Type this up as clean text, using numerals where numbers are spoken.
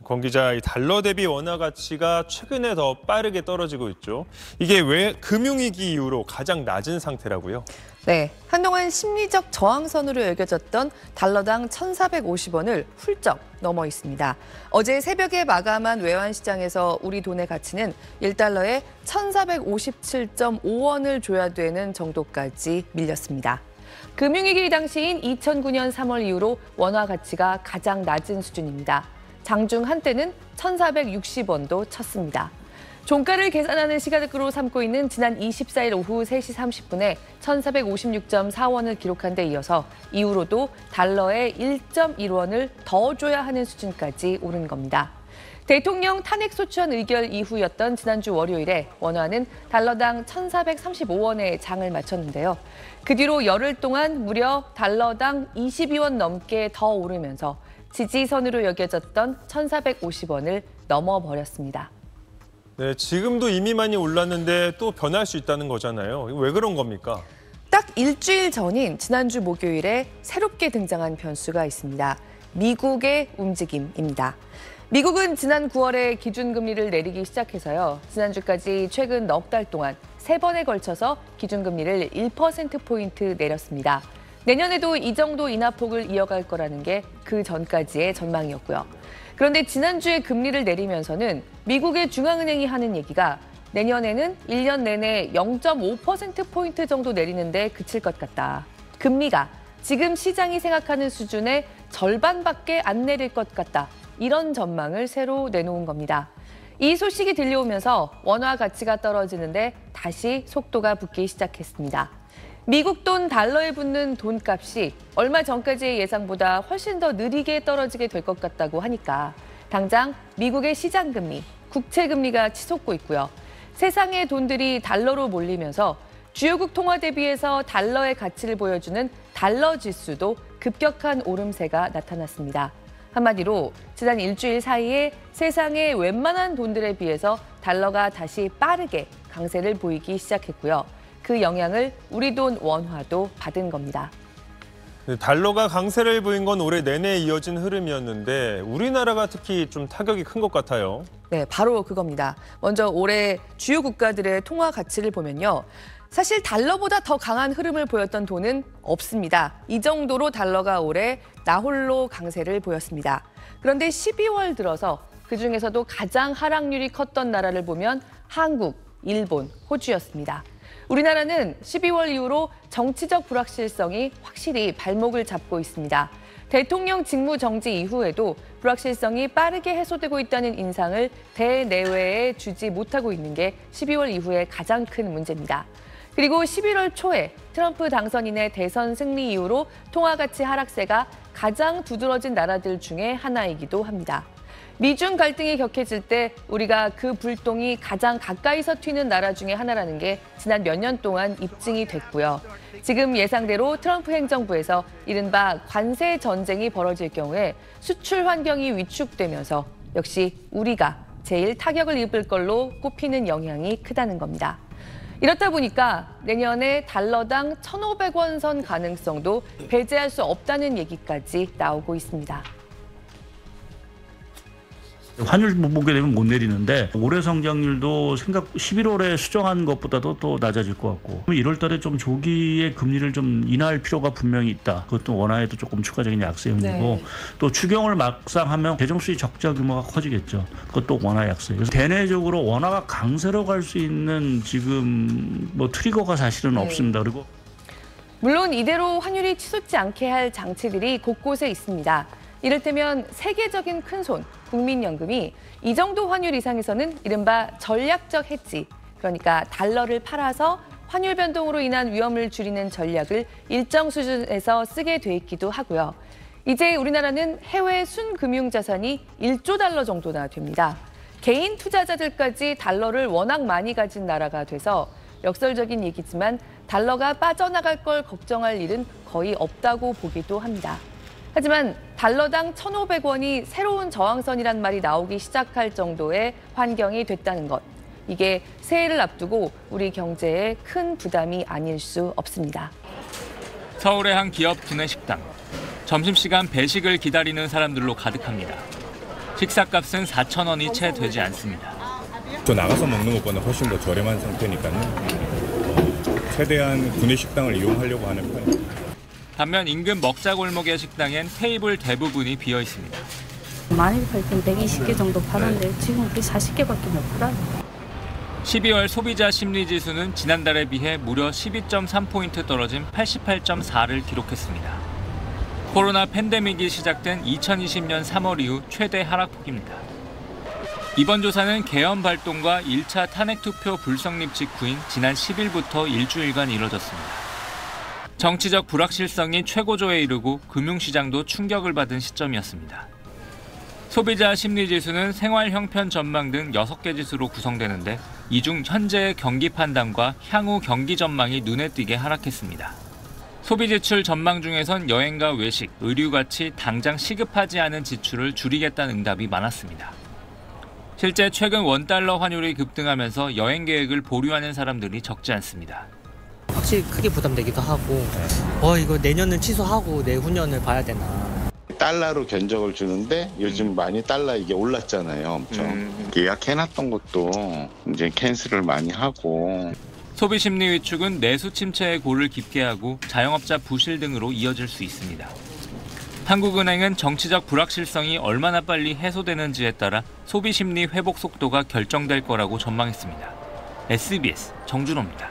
권 기자, 이 달러 대비 원화 가치가 최근에 더 빠르게 떨어지고 있죠. 이게 왜 금융위기 이후로 가장 낮은 상태라고요? 네, 한동안 심리적 저항선으로 여겨졌던 달러당 1,450원을 훌쩍 넘어 있습니다. 어제 새벽에 마감한 외환시장에서 우리 돈의 가치는 1달러에 1,457.5원을 줘야 되는 정도까지 밀렸습니다. 금융위기 당시인 2009년 3월 이후로 원화 가치가 가장 낮은 수준입니다. 장중 한때는 1,460원도 쳤습니다. 종가를 계산하는 시각으로 삼고 있는 지난 24일 오후 3시 30분에 1,456.4원을 기록한 데 이어서 이후로도 달러에 1.1원을 더 줘야 하는 수준까지 오른 겁니다. 대통령 탄핵소추안 의결 이후였던 지난주 월요일에 원화는 달러당 1,435원에 장을 마쳤는데요. 그 뒤로 열흘 동안 무려 달러당 22원 넘게 더 오르면서 지지선으로 여겨졌던 1,450원을 넘어버렸습니다. 네, 지금도 이미 많이 올랐는데 또 변할 수 있다는 거잖아요. 왜 그런 겁니까? 딱 일주일 전인 지난주 목요일에 새롭게 등장한 변수가 있습니다. 미국의 움직임입니다. 미국은 지난 9월에 기준금리를 내리기 시작해서요. 지난주까지 최근 넉 달 동안 3번에 걸쳐서 기준금리를 1%포인트 내렸습니다. 내년에도 이 정도 인하폭을 이어갈 거라는 게 그 전까지의 전망이었고요. 그런데 지난주에 금리를 내리면서는 미국의 중앙은행이 하는 얘기가 내년에는 1년 내내 0.5%포인트 정도 내리는데 그칠 것 같다. 금리가 지금 시장이 생각하는 수준의 절반밖에 안 내릴 것 같다. 이런 전망을 새로 내놓은 겁니다. 이 소식이 들려오면서 원화 가치가 떨어지는데 다시 속도가 붙기 시작했습니다. 미국 돈 달러에 붙는 돈값이 얼마 전까지의 예상보다 훨씬 더 느리게 떨어지게 될 것 같다고 하니까 당장 미국의 시장금리, 국채금리가 치솟고 있고요. 세상의 돈들이 달러로 몰리면서 주요국 통화 대비해서 달러의 가치를 보여주는 달러 지수도 급격한 오름세가 나타났습니다. 한마디로 지난 일주일 사이에 세상의 웬만한 돈들에 비해서 달러가 다시 빠르게 강세를 보이기 시작했고요. 그 영향을 우리 돈 원화도 받은 겁니다. 네, 달러가 강세를 보인 건 올해 내내 이어진 흐름이었는데 우리나라가 특히 좀 타격이 큰 것 같아요. 네, 바로 그겁니다. 먼저 올해 주요 국가들의 통화 가치를 보면요. 사실 달러보다 더 강한 흐름을 보였던 돈은 없습니다. 이 정도로 달러가 올해 나홀로 강세를 보였습니다. 그런데 12월 들어서 그중에서도 가장 하락률이 컸던 나라를 보면 한국, 일본, 호주였습니다. 우리나라는 12월 이후로 정치적 불확실성이 확실히 발목을 잡고 있습니다. 대통령 직무 정지 이후에도 불확실성이 빠르게 해소되고 있다는 인상을 대내외에 주지 못하고 있는 게 12월 이후의 가장 큰 문제입니다. 그리고 11월 초에 트럼프 당선인의 대선 승리 이후로 통화가치 하락세가 가장 두드러진 나라들 중에 하나이기도 합니다. 미중 갈등이 격해질 때 우리가 그 불똥이 가장 가까이서 튀는 나라 중에 하나라는 게 지난 몇 년 동안 입증이 됐고요. 지금 예상대로 트럼프 행정부에서 이른바 관세 전쟁이 벌어질 경우에 수출 환경이 위축되면서 역시 우리가 제일 타격을 입을 걸로 꼽히는 영향이 크다는 겁니다. 이렇다 보니까 내년에 달러당 1,500원 선 가능성도 배제할 수 없다는 얘기까지 나오고 있습니다. 환율 못 보게 되면 못 내리는데 올해 성장률도 11월에 수정한 것보다도 또 낮아질 것 같고 1월 달에 좀 조기에 금리를 좀 인하할 필요가 분명히 있다. 그것도 원화에도 조금 추가적인 약세이고 네. 또 추경을 막상 하면 재정수지 적자 규모가 커지겠죠. 그것도 원화 약세. 그래서 대내적으로 원화가 강세로 갈 수 있는 지금 뭐 트리거가 사실은 없습니다. 그리고 물론 이대로 환율이 치솟지 않게 할 장치들이 곳곳에 있습니다. 이를테면 세계적인 큰손, 국민연금이 이 정도 환율 이상에서는 이른바 전략적 해지, 그러니까 달러를 팔아서 환율 변동으로 인한 위험을 줄이는 전략을 일정 수준에서 쓰게 돼 있기도 하고요. 이제 우리나라는 해외 순금융자산이 1조 달러 정도나 됩니다. 개인 투자자들까지 달러를 워낙 많이 가진 나라가 돼서 역설적인 얘기지만 달러가 빠져나갈 걸 걱정할 일은 거의 없다고 보기도 합니다. 하지만 달러당 1,500원이 새로운 저항선이란 말이 나오기 시작할 정도의 환경이 됐다는 것. 이게 새해를 앞두고 우리 경제에 큰 부담이 아닐 수 없습니다. 서울의 한 기업 구내식당. 점심시간 배식을 기다리는 사람들로 가득합니다. 식사값은 4,000원이 채 되지 않습니다. 저 나가서 먹는 것보다 훨씬 더 저렴한 상태니까요. 최대한 구내 식당을 이용하려고 하는 편입니다. 반면 인근 먹자골목의 식당엔 테이블 대부분이 비어 있습니다. 많이 팔 땐 120개 정도 팔았는데 지금 그게 40개밖에 못 팔아요. 12월 소비자 심리지수는 지난달에 비해 무려 12.3포인트 떨어진 88.4를 기록했습니다. 코로나 팬데믹이 시작된 2020년 3월 이후 최대 하락폭입니다. 이번 조사는 계엄 발동과 1차 탄핵투표 불성립 직후인 지난 10일부터 일주일간 이뤄졌습니다. 정치적 불확실성이 최고조에 이르고 금융시장도 충격을 받은 시점이었습니다. 소비자 심리지수는 생활 형편 전망 등 6개 지수로 구성되는데 이 중 현재의 경기 판단과 향후 경기 전망이 눈에 띄게 하락했습니다. 소비 지출 전망 중에선 여행과 외식, 의류같이 당장 시급하지 않은 지출을 줄이겠다는 응답이 많았습니다. 실제 최근 원달러 환율이 급등하면서 여행 계획을 보류하는 사람들이 적지 않습니다. 확실히 크게 부담되기도 하고 이거 내년은 취소하고 내후년을 봐야 되나. 달러로 견적을 주는데 요즘 많이 달러 이게 올랐잖아요. 엄청. 예약해놨던 것도 이제 캔슬을 많이 하고. 소비 심리 위축은 내수 침체의 골을 깊게 하고 자영업자 부실 등으로 이어질 수 있습니다. 한국은행은 정치적 불확실성이 얼마나 빨리 해소되는지에 따라 소비 심리 회복 속도가 결정될 거라고 전망했습니다. SBS 정준호입니다.